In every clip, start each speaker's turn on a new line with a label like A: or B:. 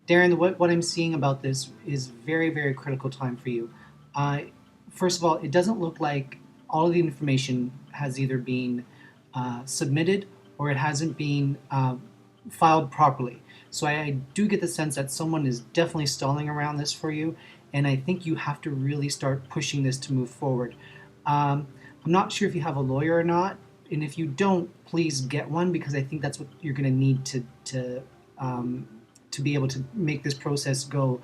A: Darren, what I'm seeing about this is very, very critical time for you. Uh, First of all, it doesn't look like all of the information has either been submitted or it hasn't been filed properly. So I do get the sense that someone is definitely stalling around this for you, and I think you have to really start pushing this to move forward. Um, I'm not sure if you have a lawyer or not, and if you don't, please get one because I think that's what you're going to need um, to be able to make this process go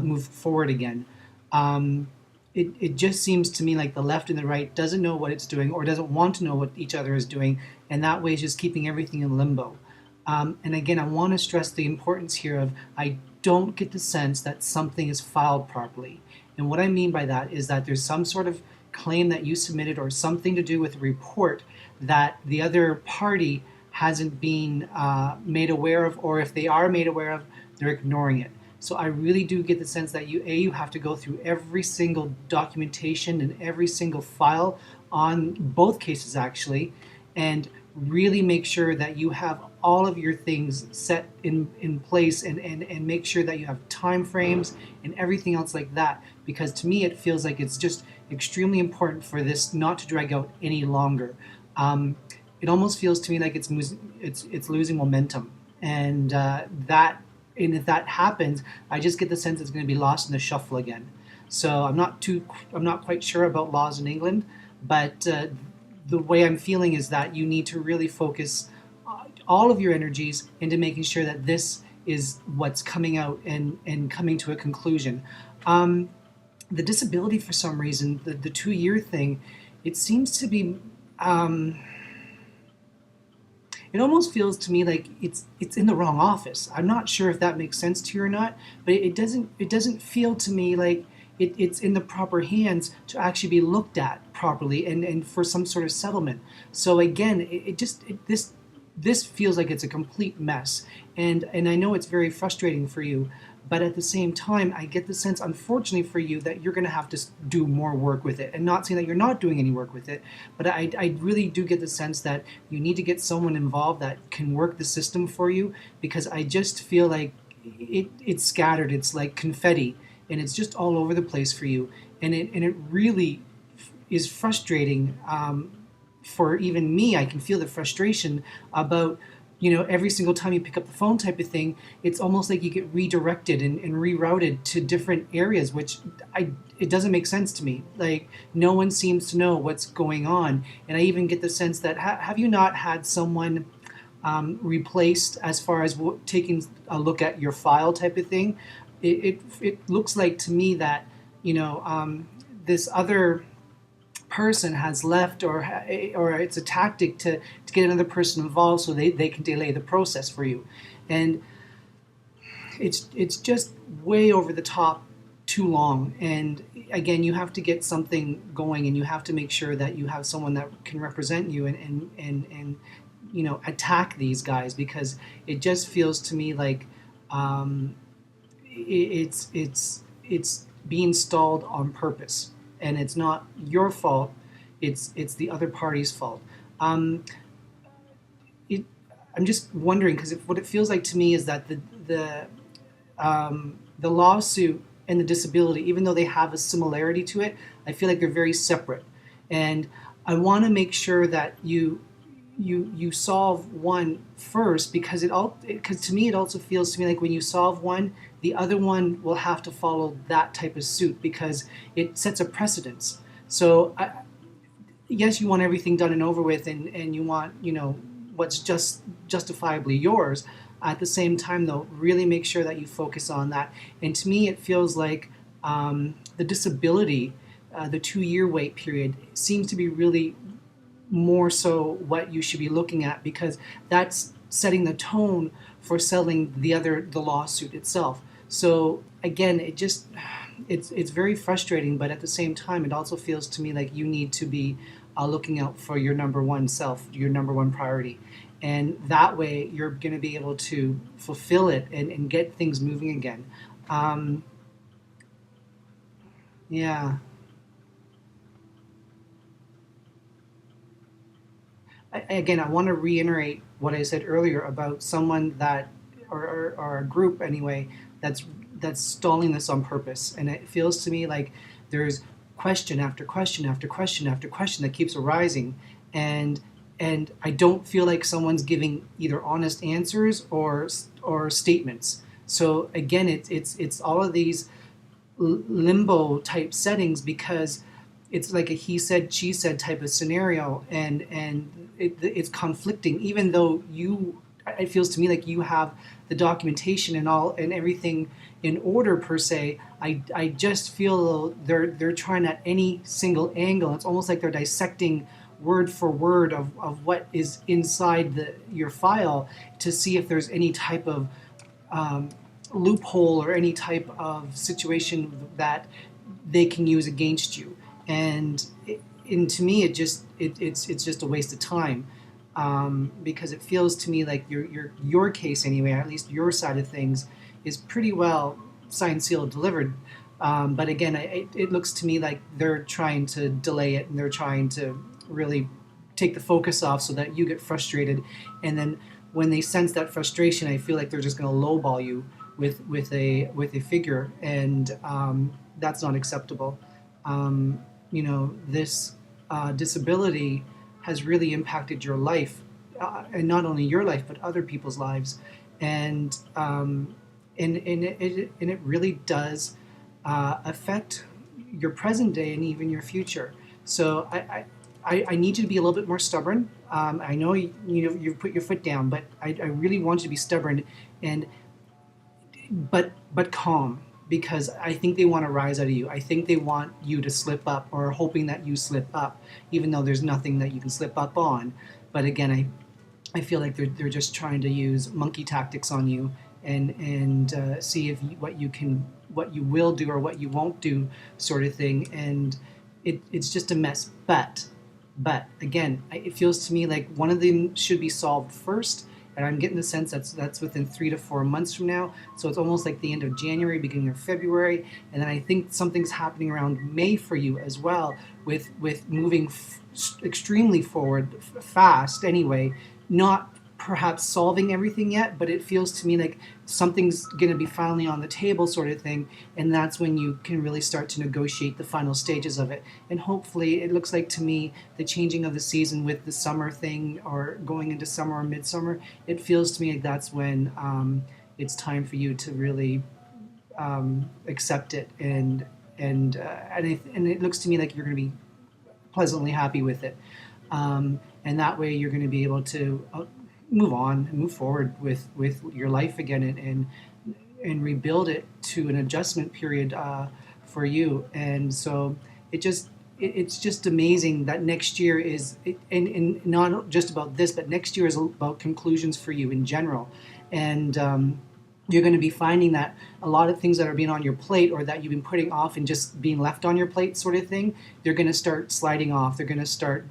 A: move forward again. Um, it just seems to me like the left and the right doesn't know what it's doing or doesn't want to know what each other is doing, and that way is just keeping everything in limbo. And again, I want to stress the importance here of I don't get the sense that something is filed properly. And what I mean by that is that there's some sort of claim that you submitted or something to do with a report that the other party hasn't been made aware of, or if they are made aware of, they're ignoring it. So I really do get the sense that you have to go through every single documentation and every single file on both cases actually, and really make sure that you have all of your things set in place, and make sure that you have time frames and everything else like that, because to me it feels like it's just extremely important for this not to drag out any longer. It almost feels to me like it's losing momentum, and if that happens, I just get the sense it's going to be lost in the shuffle again. So I'm not quite sure about laws in England, but the way I'm feeling is that you need to really focus all of your energies into making sure that this is what's coming out and coming to a conclusion. Um, the disability, for some reason, the 2 year thing, it seems to be. It almost feels to me like it's in the wrong office. I'm not sure if that makes sense to you or not, but it doesn't feel to me like it's in the proper hands to actually be looked at properly and for some sort of settlement. So again, this feels like it's a complete mess, and I know it's very frustrating for you, but at the same time, I get the sense, unfortunately for you, that you're going to have to do more work with it. And not saying that you're not doing any work with it, but I really do get the sense that you need to get someone involved that can work the system for you, because I just feel like it's scattered. It's like confetti, and it's just all over the place for you. And it really is frustrating for even me. I can feel the frustration about, every single time you pick up the phone type of thing, it's almost like you get redirected and rerouted to different areas, which it doesn't make sense to me. Like, no one seems to know what's going on. And I even get the sense that, have you not had someone replaced as far as taking a look at your file type of thing? It looks like to me that, this other person has left, or it's a tactic to get another person involved so they can delay the process for you. And it's just way over the top, too long. And again, you have to get something going, and you have to make sure that you have someone that can represent you and attack these guys, because it just feels to me like um, it's being stalled on purpose, and it's not your fault. It's the other party's fault. Um, it, I'm just wondering, because what it feels like to me is that the lawsuit and the disability, even though they have a similarity to it, I feel like they're very separate. And I want to make sure that you solve one first, because because to me it also feels to me like when you solve one, the other one will have to follow that type of suit, because it sets a precedence. So yes, you want everything done and over with, and you want, what's just justifiably yours. At the same time, though, really make sure that you focus on that. And to me, it feels like the disability, the 2 year wait period, seems to be really more so what you should be looking at, because that's setting the tone for selling the lawsuit itself. So again, it's very frustrating, but at the same time, it also feels to me like you need to be looking out for your number one self, your number one priority. And that way you're going to be able to fulfill it and get things moving again. Um, yeah. Again, I want to reiterate what I said earlier about someone that or a group anyway that's stalling this on purpose. And it feels to me like there's question after question after question after question that keeps arising, and I don't feel like someone's giving either honest answers or statements. So again, it's all of these limbo type settings, because it's like a he said she said type of scenario, and it's conflicting, even though it feels to me like you have the documentation and all and everything in order per se. I just feel they're trying at any single angle. It's almost like they're dissecting word for word of what is inside your file to see if there's any type of um, loophole or any type of situation that they can use against you. And to me, it's just a waste of time, because it feels to me like your case anyway, or at least your side of things, is pretty well signed, sealed, delivered. But again, it looks to me like they're trying to delay it, and they're trying to really take the focus off so that you get frustrated, and then when they sense that frustration, I feel like they're just going to lowball you with a figure, and that's not acceptable. This disability has really impacted your life, and not only your life but other people's lives, and it really does affect your present day and even your future. So I need you to be a little bit more stubborn. I know you've put your foot down, but I really want you to be stubborn, and but calm, because I think they want to rise out of you. I think they want you to slip up, or hoping that you slip up, even though there's nothing that you can slip up on. But again, I feel like they're just trying to use monkey tactics on you, and see if what you will do or what you won't do, sort of thing. And it's just a mess. But again, it feels to me like one of them should be solved first, and I'm getting the sense that's within 3 to 4 months from now. So it's almost like the end of January, beginning of February, and then I think something's happening around May for you as well, with moving extremely forward, fast anyway. Not perhaps solving everything yet, but it feels to me like something's going to be finally on the table, sort of thing, and that's when you can really start to negotiate the final stages of it. And hopefully, it looks like to me the changing of the season with the summer thing, or going into summer or midsummer, it feels to me like that's when it's time for you to really accept it, and it looks to me like you're going to be pleasantly happy with it, and that way you're going to be able to move on and move forward with your life again, and rebuild it to an adjustment period for you. And so it's just amazing that next year is, and not just about this, but next year is about conclusions for you in general. And you're going to be finding that a lot of things that are being on your plate, or that you've been putting off and just being left on your plate, sort of thing, they're going to start sliding off. They're going to start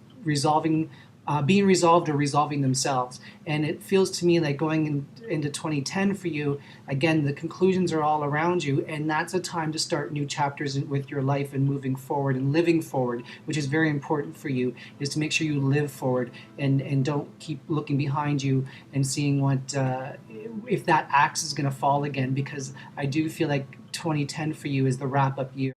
A: being resolved or resolving themselves. And it feels to me like going into 2010 for you, again, the conclusions are all around you, and that's a time to start new chapters with your life, and moving forward and living forward, which is very important for you, is to make sure you live forward, and don't keep looking behind you and seeing what if that axe is going to fall again, because I do feel like 2010 for you is the wrap-up year.